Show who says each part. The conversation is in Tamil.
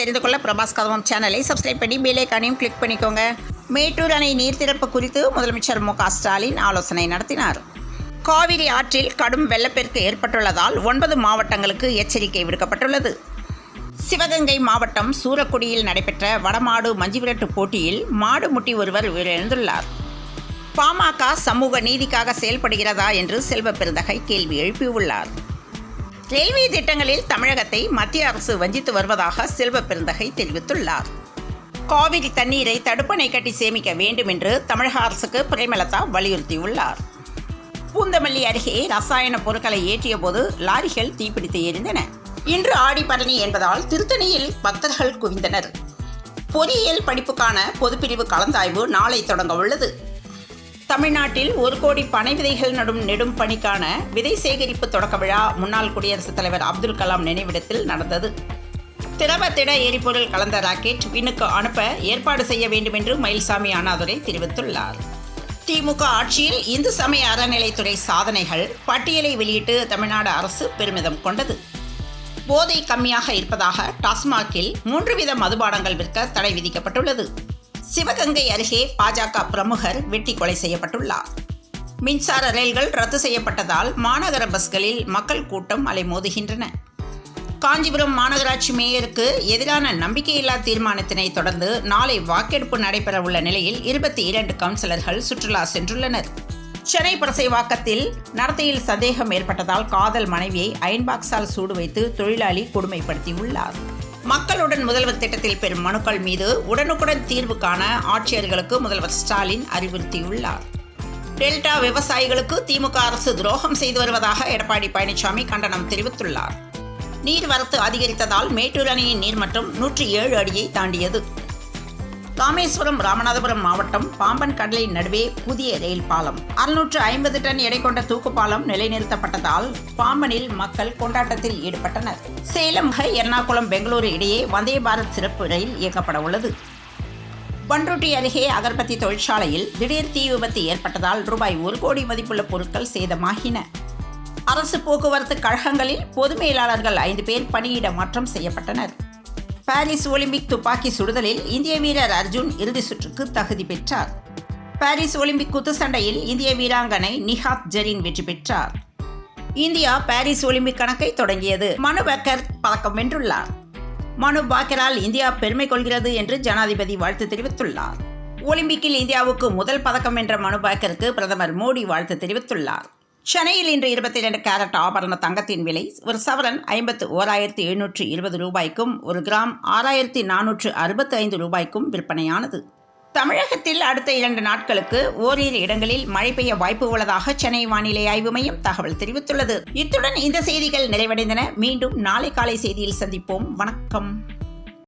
Speaker 1: தெரிந்து கொள்ள பிரபாஸ் கதவம் சேனலை சப்ஸ்கிரைப் பண்ணி பெல் ஐகானையும் கிளிக் பண்ணிக்கோங்க. மேட்டூர் அணை நீர்த்திறப்பு குறித்து முதலமைச்சர் மு க ஸ்டாலின் ஆலோசனை நடத்தினார். காவிரி ஆற்றில் கடும் வெள்ளப்பெருக்கு ஏற்பட்டுள்ளதால் 9 மாவட்டங்களுக்கு எச்சரிக்கை விடுக்கப்பட்டுள்ளது. சிவகங்கை மாவட்டம் சூரக்குடியில் நடைபெற்ற வடமாடு மஞ்சுவிரட்டு போட்டியில் மாடு முட்டி ஒருவர் உயிரிழந்துள்ளார். பாமக சமூக நீதிக்காக செயல்படுகிறதா என்று செல்வ பெருந்தகை கேள்வி எழுப்பியுள்ளார். ரயில்வே திட்டங்களில் தமிழகத்தை மத்திய அரசு வஞ்சித்து வருவதாக செல்வ பெருந்தகை தெரிவித்துள்ளார். காவிரி தண்ணீரை தடுப்பணை கட்டி சேமிக்க வேண்டும் என்று தமிழக அரசுக்கு பிரேமலதா வலியுறுத்தியுள்ளார். பூந்தமல்லி அருகே ரசாயன பொருட்களை ஏற்றிய போது லாரிகள் தீப்பிடித்து எரிந்தன. இன்று ஆடிப்பரணி என்பதால் திருத்தணியில் பக்தர்கள் குவிந்தனர். பொறியியல் படிப்புக்கான பொதுப்பிரிவு கலந்தாய்வு நாளை தொடங்க உள்ளது. தமிழ்நாட்டில் 1 கோடி பனை விதைகள் நெடும் பணிக்கான விதை சேகரிப்பு தொடக்க விழா முன்னாள் குடியரசுத் தலைவர் அப்துல் கலாம் நினைவிடத்தில் நடந்தது. திரவ திட எரிபொருள் கலந்த ராக்கெட் விண்ணுக்கு அனுப்ப ஏற்பாடு செய்ய வேண்டும் என்று மயில்சாமி அண்ணாதுரை தெரிவித்துள்ளார். திமுக ஆட்சியில் இந்து சமய அறநிலைத்துறை சாதனைகள் பட்டியலை வெளியிட்டு தமிழ்நாடு அரசு பெருமிதம் கொண்டது. போதை கம்மியாக இருப்பதாக டாஸ்மாகில் 3 வித மதுபானங்கள் விற்க தடை விதிக்கப்பட்டுள்ளது. சிவகங்கை அருகே பாஜக பிரமுகர் வெட்டி கொலை செய்யப்பட்டுள்ளார். மின்சார ரயில்கள் ரத்து செய்யப்பட்டதால் மாநகர பஸ்களில் மக்கள் கூட்டம் அலைமோதுகின்றன. காஞ்சிபுரம் மாநகராட்சி மேயருக்கு எதிரான நம்பிக்கையில்லா தீர்மானத்தினை தொடர்ந்து நாளை வாக்கெடுப்பு நடைபெறவுள்ள நிலையில் 22 கவுன்சிலர்கள் சுற்றுலா சென்றுள்ளனர். சென்னை புரசைவாக்கத்தில் நடத்தையில் சந்தேகம் ஏற்பட்டதால் காதல் மனைவியை அயன் பாக்ஸால் சூடு வைத்து தொழிலாளி கொடுமைப்படுத்தியுள்ளார். மக்களுடன் முதல்வர் திட்டத்தில் பெறும் மனுக்கள் மீது உடனுக்குடன் தீர்வு காண ஆட்சியர்களுக்கு முதல்வர் ஸ்டாலின் அறிவுறுத்தியுள்ளார். டெல்டா விவசாயிகளுக்கு திமுக அரசு துரோகம் செய்து வருவதாக எடப்பாடி பழனிசாமி கண்டனம் தெரிவித்துள்ளார். நீர்வரத்து அதிகரித்ததால் மேட்டூர் அணையின் நீர்மட்டம் 107 அடியை தாண்டியது. ராமேஸ்வரம் ராமநாதபுரம் மாவட்டம் பாம்பன் கடலின் நடுவே புதிய ரயில் பாலம் 650 டன் எடை கொண்ட தூக்குப்பாலம் நிலைநிறுத்தப்பட்டதால் பாம்பனில் மக்கள் கொண்டாட்டத்தில் ஈடுபட்டனர். சேலம் எர்ணாகுளம் பெங்களூரு இடையே வந்தே பாரத் சிறப்பு ரயில் இயக்கப்பட உள்ளது. பண்ருட்டி அருகே அகர்பத்தி தொழிற்சாலையில் திடீர் தீ விபத்து ஏற்பட்டதால் ரூபாய் 1 கோடி மதிப்புள்ள பொருட்கள் சேதமாகின. அரசு போக்குவரத்து கழகங்களில் பொது மேலாளர்கள் 5 பேர் பணியிட மாற்றம் செய்யப்பட்டனர். பாரிஸ் ஒலிம்பிக் துப்பாக்கி சுடுதலில் இந்திய வீரர் அர்ஜுன் இறுதி சுற்றுக்கு தகுதி பெற்றார். பாரிஸ் ஒலிம்பிக் குத்துச்சண்டையில் இந்திய வீராங்கனை நிஹாத் ஜரீன் வெற்றி பெற்றார். இந்தியா பாரிஸ் ஒலிம்பிக் கணக்கை தொடங்கியது. மனு பாக்கர் பதக்கம் வென்றுள்ளார். மனு பாக்கரால் இந்தியா பெருமை கொள்கிறது என்று ஜனாதிபதி வாழ்த்து தெரிவித்துள்ளார். ஒலிம்பிக்கில் இந்தியாவுக்கு முதல் பதக்கம் வென்ற மனு பாக்கருக்கு பிரதமர் மோடி வாழ்த்து தெரிவித்துள்ளார். சென்னையில் இன்று 22 கேரட் ஆபரண தங்கத்தின் விலை ஒரு சவரன் 51,720 ரூபாய்க்கும் 1 கிராம் 6,465 ரூபாய்க்கும் விற்பனையானது. தமிழகத்தில் அடுத்த 2 நாட்களுக்கு ஓரிரு இடங்களில் மழை பெய்ய வாய்ப்பு உள்ளதாக சென்னை வானிலை ஆய்வு மையம் தகவல் தெரிவித்துள்ளது. இத்துடன் இந்த செய்திகள் நிறைவடைந்தன. மீண்டும் நாளை காலை செய்தியில் சந்திப்போம். வணக்கம்.